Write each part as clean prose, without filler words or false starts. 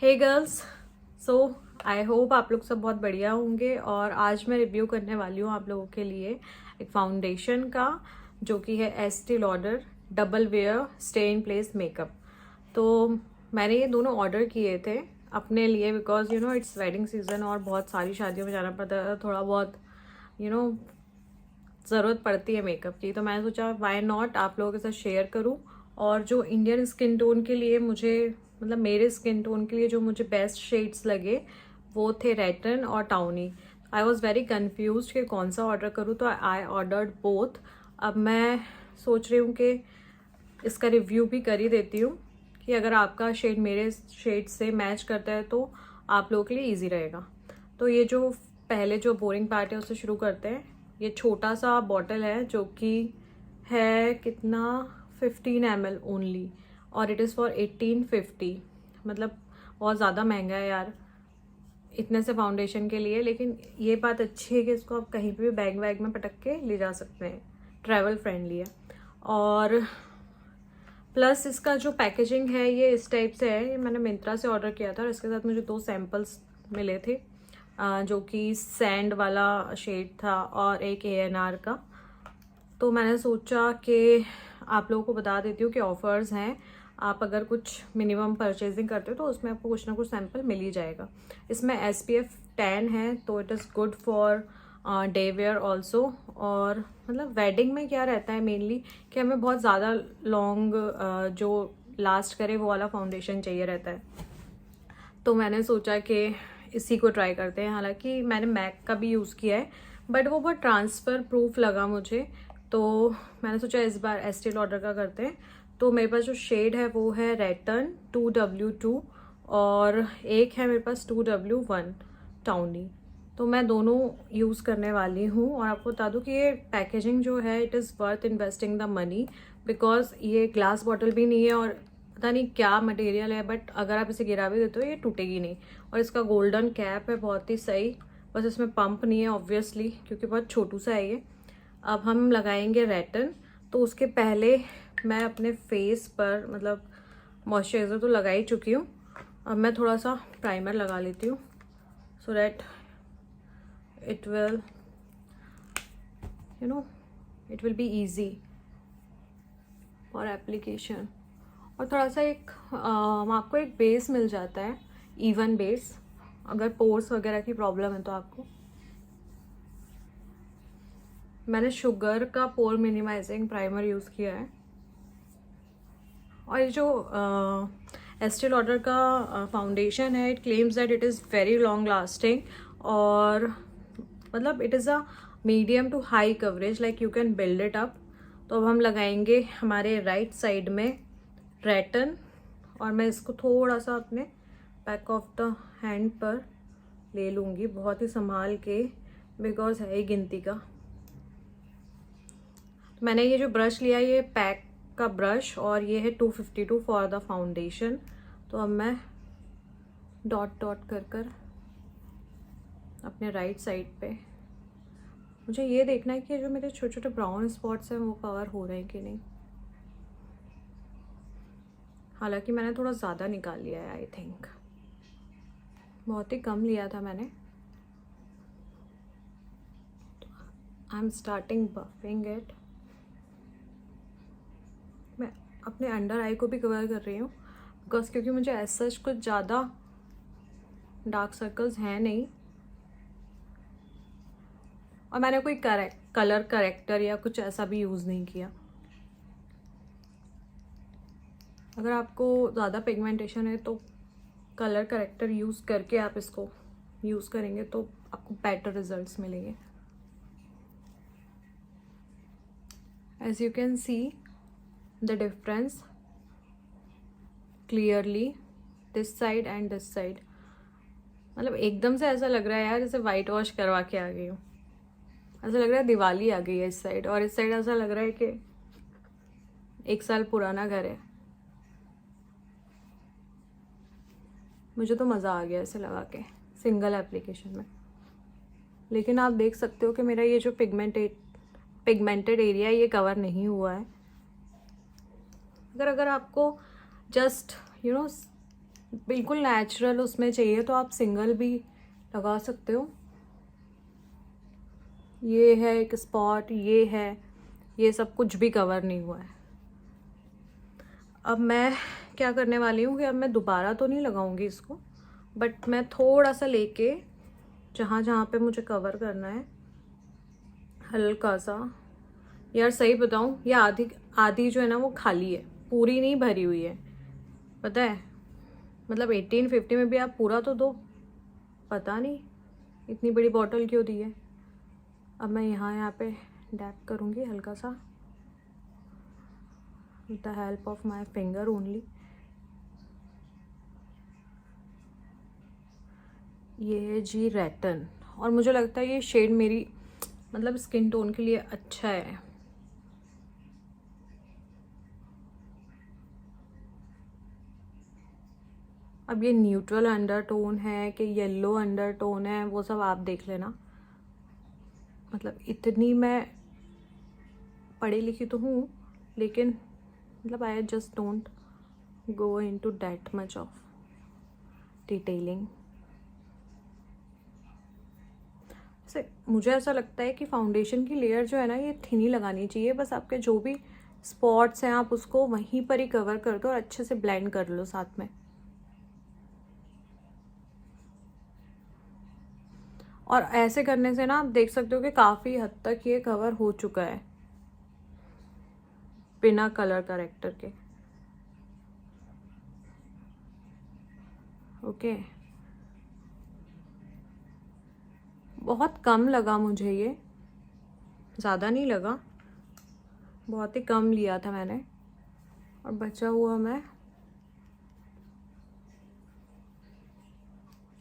Hey girls, so I hope आप लोग सब बहुत बढ़िया होंगे। और आज मैं रिव्यू करने वाली हूँ आप लोगों के लिए एक फाउंडेशन का, जो कि है Estee Lauder double wear stay in place makeup. तो मैंने ये दोनों ऑर्डर किए थे अपने लिए, बिकॉज इट्स वेडिंग सीजन और बहुत सारी शादियों में जाना पड़ता है, थोड़ा बहुत यू नो ज़रूरत पड़ती है मेकअप की। तो मैंने सोचा वाई नॉट आप लोगों के साथ शेयर करूं। और जो इंडियन स्किन टोन के लिए मुझे, मतलब मेरे स्किन टोन के लिए जो मुझे बेस्ट शेड्स लगे वो थे रेटन और tawny. I was very confuse कि कौन सा ऑर्डर करूँ, तो आई ऑर्डर्ड बोथ। अब मैं सोच रही हूँ कि इसका रिव्यू भी कर ही देती हूँ कि अगर आपका शेड मेरे शेड से मैच करता है तो आप लोगों के लिए ईजी रहेगा। तो ये जो पहले जो बोरिंग पार्ट है उससे शुरू करते हैं। ये छोटा सा बॉटल है जो कि है कितना 15 ml ओनली, और इट इज़ फॉर 1850। मतलब बहुत ज़्यादा महंगा है यार इतने से फाउंडेशन के लिए। लेकिन ये बात अच्छी है कि इसको आप कहीं पे भी बैग वैग में पटक के ले जा सकते हैं, ट्रैवल फ्रेंडली है। और प्लस इसका जो पैकेजिंग है ये इस टाइप से है। ये मैंने मिंत्रा से ऑर्डर किया था और इसके साथ मुझे 2 सैम्पल्स मिले थे, जो कि सैंड वाला शेड था और एक ANR का। तो मैंने सोचा कि आप लोगों को बता देती हूँ कि ऑफ़र्स हैं। आप अगर कुछ मिनिमम परचेजिंग करते हो तो उसमें आपको कुछ ना कुछ सैम्पल मिल ही जाएगा। इसमें SPF 10 है, तो it is good for day wear also. और मतलब वेडिंग में क्या रहता है मेनली कि हमें बहुत ज़्यादा लॉन्ग जो लास्ट करे वो वाला फाउंडेशन चाहिए रहता है। तो मैंने सोचा कि इसी को ट्राई करते हैं। हालांकि मैंने मैक का भी यूज़ किया है बट वो बहुत ट्रांसफ़र प्रूफ लगा मुझे, तो मैंने सोचा इस बार एस्टी लॉडर का करते हैं। तो मेरे पास जो शेड है वो है रेटन 2W2 और एक है मेरे पास 2W1 टाउनी। तो मैं दोनों यूज़ करने वाली हूँ। और आपको बता दूँ कि ये पैकेजिंग जो है it is worth investing the money, because ये ग्लास बॉटल भी नहीं है और पता नहीं क्या मटेरियल है, बट अगर आप इसे गिरा भी देते हो ये टूटेगी नहीं। और इसका गोल्डन कैप है, बहुत ही सही। बस इसमें पंप नहीं है ऑब्वियसली क्योंकि बहुत छोटू सा है ये। अब हम लगाएंगे रेटन। तो उसके पहले मैं अपने फेस पर मतलब मॉइस्चराइज़र तो लगा ही चुकी हूँ। अब मैं थोड़ा सा प्राइमर लगा लेती हूँ so that it will it will be easy for application. और थोड़ा सा आपको एक बेस मिल जाता है, इवन बेस, अगर पोर्स वगैरह की प्रॉब्लम है तो आपको। मैंने शुगर का पोर मिनिमाइजिंग प्राइमर यूज़ किया है। और ये जो एस्टी लॉडर का फाउंडेशन है, it claims that it is very long lasting और मतलब it is a medium to high coverage, like you can build it up. तो अब हम लगाएंगे हमारे राइट साइड में रेटन, और मैं इसको थोड़ा सा अपने बैक ऑफ द हैंड पर ले लूँगी, बहुत ही संभाल के, बिकॉज है ही गिनती का। तो मैंने ये जो ब्रश लिया ये पैक का ब्रश और ये है 252 फॉर द फाउंडेशन। तो अब मैं डॉट डॉट कर कर अपने राइट साइड पे, मुझे ये देखना है कि जो मेरे छोटे छोटे ब्राउन स्पॉट्स हैं वो कवर हो रहे हैं कि नहीं। हालांकि मैंने थोड़ा ज़्यादा निकाल लिया है, आई थिंक बहुत ही कम लिया था मैंने। I am starting buffing it. मैं अपने अंडर आई को भी कवर कर रही हूँ बिकॉज क्योंकि मुझे ऐसा कुछ ज़्यादा डार्क सर्कल्स हैं नहीं, और मैंने कोई कलर करेक्टर या कुछ ऐसा भी यूज़ नहीं किया। अगर आपको ज़्यादा पिगमेंटेशन है तो कलर करेक्टर यूज़ करके आप इसको यूज़ करेंगे तो आपको बेटर रिजल्ट्स मिलेंगे। As you can see the difference clearly this side and this side. मतलब एकदम से ऐसा लग रहा है यार जैसे वाइट वॉश करवा के आ गई हूँ। ऐसा लग रहा है दिवाली आ गई है इस साइड, और इस साइड ऐसा लग रहा है कि 1 साल पुराना घर है। मुझे तो मज़ा आ गया ऐसे लगा के सिंगल एप्लीकेशन में। लेकिन आप देख सकते हो कि मेरा ये जो पिगमेंटेड एरिया ये कवर नहीं हुआ है। अगर आपको जस्ट बिल्कुल नेचुरल उसमें चाहिए तो आप सिंगल भी लगा सकते हो। ये है एक स्पॉट, ये है, ये सब कुछ भी कवर नहीं हुआ है। अब मैं क्या करने वाली हूँ कि अब मैं दोबारा तो नहीं लगाऊंगी इसको, बट मैं थोड़ा सा लेके जहाँ जहाँ पे मुझे कवर करना है हल्का सा, यार सही बताऊँ ये आधी आधी जो है ना वो खाली है, पूरी नहीं भरी हुई है, पता है। मतलब 1850 में भी आप पूरा तो दो, पता नहीं इतनी बड़ी बॉटल क्यों दी है। अब मैं यहाँ पे डैप करूँगी हल्का सा with the help of my finger only। ये है जी रेटन, और मुझे लगता है ये शेड मेरी मतलब स्किन टोन के लिए अच्छा है। अब ये न्यूट्रल अंडरटोन है कि येलो अंडरटोन है वो सब आप देख लेना। मतलब इतनी मैं पढ़ी लिखी तो हूँ, लेकिन मतलब I just don't go into that much of detailing. से मुझे ऐसा लगता है कि फाउंडेशन की लेयर जो है ना ये थिन ही लगानी चाहिए, बस आपके जो भी स्पॉट्स हैं आप उसको वहीं पर ही कवर कर दो और अच्छे से ब्लेंड कर लो साथ में। और ऐसे करने से ना आप देख सकते हो कि काफ़ी हद तक ये कवर हो चुका है बिना कलर करेक्टर के। ओके, बहुत कम लगा मुझे, ये ज़्यादा नहीं लगा, बहुत ही कम लिया था मैंने, और बचा हुआ मैं,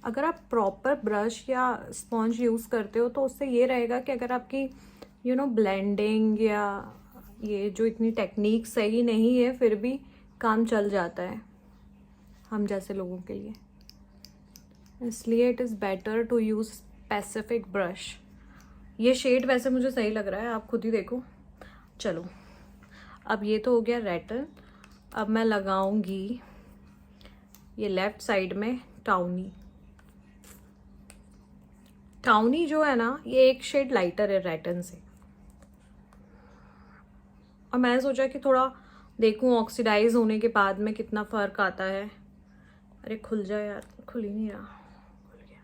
अगर आप प्रॉपर ब्रश या स्पॉन्ज यूज़ करते हो तो उससे ये रहेगा कि अगर आपकी ब्लेंडिंग या ये जो इतनी टेक्निक सही नहीं है फिर भी काम चल जाता है हम जैसे लोगों के लिए। इसलिए it is better to use specific brush. ये शेड वैसे मुझे सही लग रहा है, आप खुद ही देखो। चलो, अब ये तो हो गया रेटन। अब मैं लगाऊंगी ये लेफ्ट साइड में टाउनी। टाउनी जो है ना ये एक शेड लाइटर है रेटन से, और मैंने सोचा कि थोड़ा देखूं ऑक्सीडाइज होने के बाद में कितना फ़र्क आता है। अरे खुल जाए यार, खुल ही नहीं रहा, खुल गया।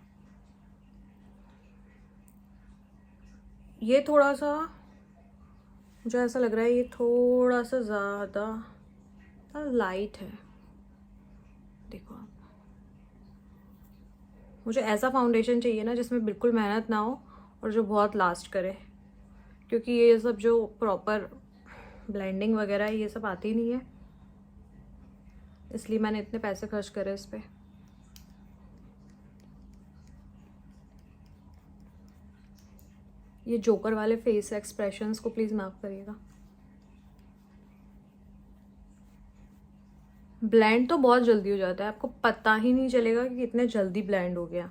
ये थोड़ा सा मुझे ऐसा लग रहा है ये थोड़ा सा ज़्यादा लाइट है, देखो आप। मुझे ऐसा फाउंडेशन चाहिए ना जिसमें बिल्कुल मेहनत ना हो और जो बहुत लास्ट करे, क्योंकि ये सब जो प्रॉपर ब्लेंडिंग वगैरह ये सब आती नहीं है, इसलिए मैंने इतने पैसे खर्च करे इस पर। ये जोकर वाले फेस एक्सप्रेशंस को प्लीज़ माफ करिएगा। ब्लेंड तो बहुत जल्दी हो जाता है, आपको पता ही नहीं चलेगा कि कितने जल्दी ब्लेंड हो गया,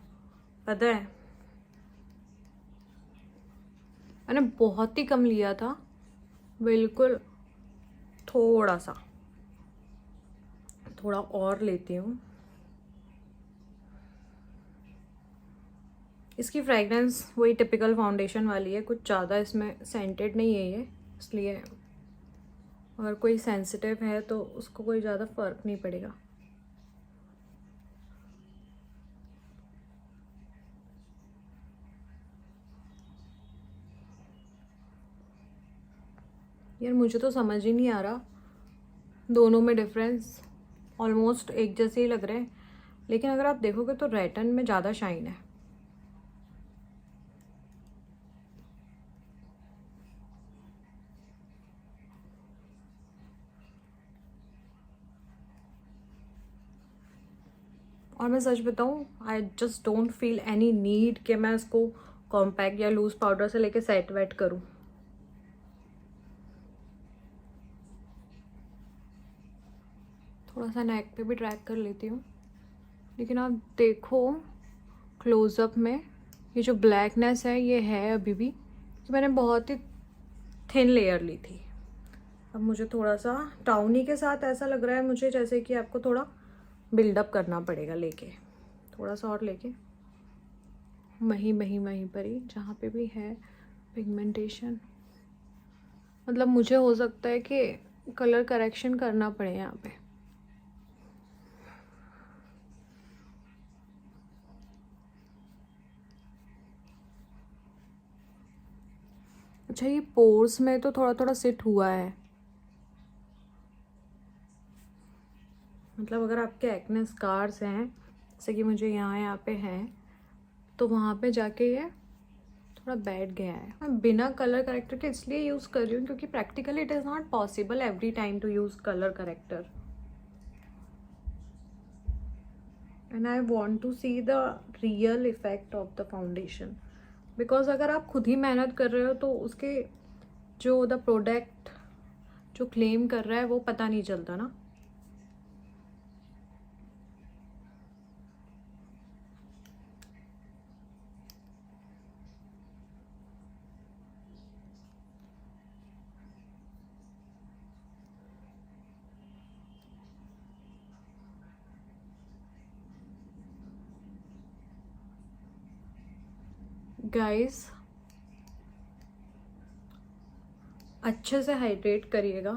पता है। मैंने बहुत ही कम लिया था, बिल्कुल थोड़ा और लेती हूँ। इसकी फ्रेगरेंस वही टिपिकल फाउंडेशन वाली है, कुछ ज़्यादा इसमें सेंटेड नहीं है ये, इसलिए अगर कोई सेंसिटिव है तो उसको कोई ज़्यादा फर्क नहीं पड़ेगा। यार मुझे तो समझ ही नहीं आ रहा, दोनों में डिफरेंस ऑलमोस्ट एक जैसे ही लग रहे हैं, लेकिन अगर आप देखोगे तो रेटन में ज़्यादा शाइन है। और मैं सच बताऊँ, I just don't feel any need कि मैं इसको कॉम्पैक्ट या लूज पाउडर से लेके सेट वेट करूँ। थोड़ा सा नेक पे भी ट्रैक कर लेती हूँ, लेकिन आप देखो क्लोज़अप में ये जो ब्लैकनेस है ये है अभी भी, कि मैंने बहुत ही थिन लेयर ली थी। अब मुझे थोड़ा सा टाउनी के साथ ऐसा लग रहा है मुझे जैसे कि आपको थोड़ा बिल्डअप करना पड़ेगा लेके, थोड़ा सा और लेके वहीं पर ही जहाँ पे भी है पिगमेंटेशन। मतलब मुझे हो सकता है कि कलर करेक्शन करना पड़े यहाँ पे। अच्छा, ये पोर्स में तो थोड़ा थोड़ा सिट हुआ है। मतलब अगर आपके एक्ने स्कार्स हैं, जैसे कि मुझे यहाँ पे हैं, तो वहाँ पे जाके ये थोड़ा बैठ गया है। मैं बिना कलर करेक्टर के इसलिए यूज़ कर रही हूँ क्योंकि practically it is not possible every time to use colour corrector, and I want to see the real effect of the foundation. Because अगर आप खुद ही मेहनत कर रहे हो तो उसके जो द प्रोडक्ट जो क्लेम कर रहा है वो पता नहीं चलता ना। गाइस, अच्छे से हाइड्रेट करिएगा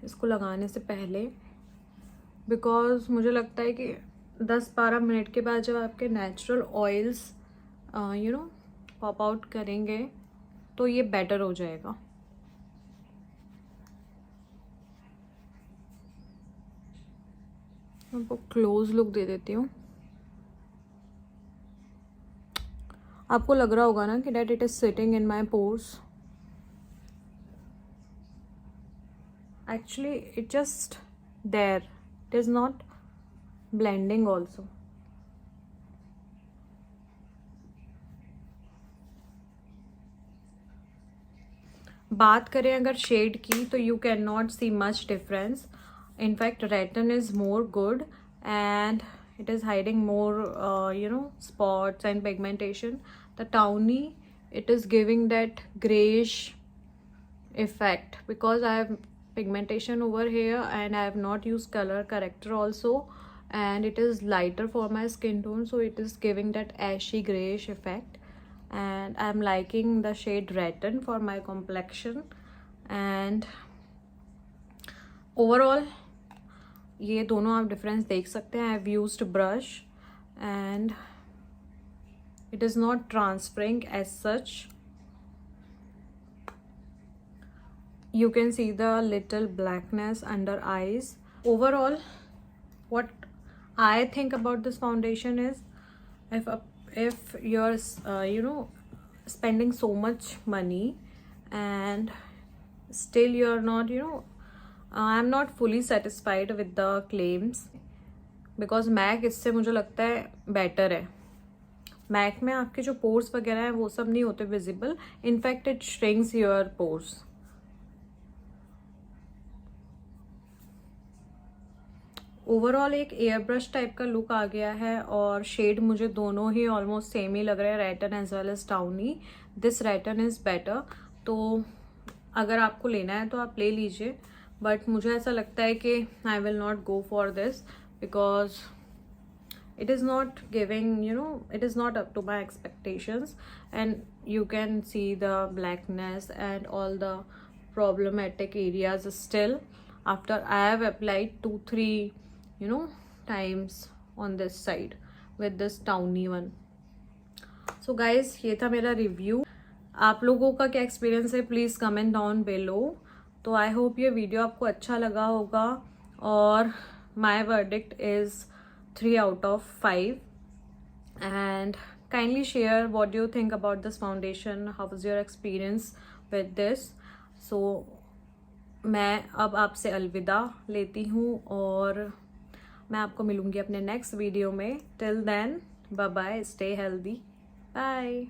इसको लगाने से पहले, बिकॉज मुझे लगता है कि 10-12 मिनट के बाद जब आपके नेचुरल ऑयल्स पॉप आउट करेंगे तो ये बेटर हो जाएगा। आपको क्लोज लुक दे देती हूँ। आपको लग रहा होगा ना कि that it is sitting in my pores. Actually it just there, it is not blending also. बात करें अगर शेड की तो you can not see much difference. In fact rattan is more good and it is hiding more spots and pigmentation. The towny, it is giving that grayish effect because I have pigmentation over here and I have not used color corrector also, and it is lighter for my skin tone, so it is giving that ashy grayish effect, and I am liking the shade Retin for my complexion. And overall ये दोनों आप difference देख सकते हैं। I have used brush and it is not transparent as such. You can see the little blackness under eyes. Overall what I think about this foundation is, if you're spending so much money and still you're not I'm not fully satisfied with the claims, because Mac इससे मुझे लगता है better है। Mac में आपके जो pores वगैरह है वो सब नहीं होते visible, in fact it shrinks your pores. Overall एक एयर ब्रश टाइप का लुक आ गया है, और शेड मुझे दोनों ही ऑलमोस्ट सेम ही लग रहे हैं, rattan as well as tawny. This rattan is better, तो अगर आपको लेना है तो आप ले लीजिए, बट मुझे ऐसा लगता है कि I will not go for this because it is not giving, it is not up to my expectations, and you can see the blackness and all the problematic areas still after I have applied 2-3 times on this side with this towny one. So guys, ये था मेरा review. आप लोगों का क्या experience है please comment down below. तो I hope ये वीडियो आपको अच्छा लगा होगा, और माई verdict is 3 out of 5, and kindly share what do you think about this foundation, how was your experience with this. So मैं अब आपसे अलविदा लेती हूँ और मैं आपको मिलूँगी अपने नेक्स्ट वीडियो में। Till then bye bye, stay healthy, bye.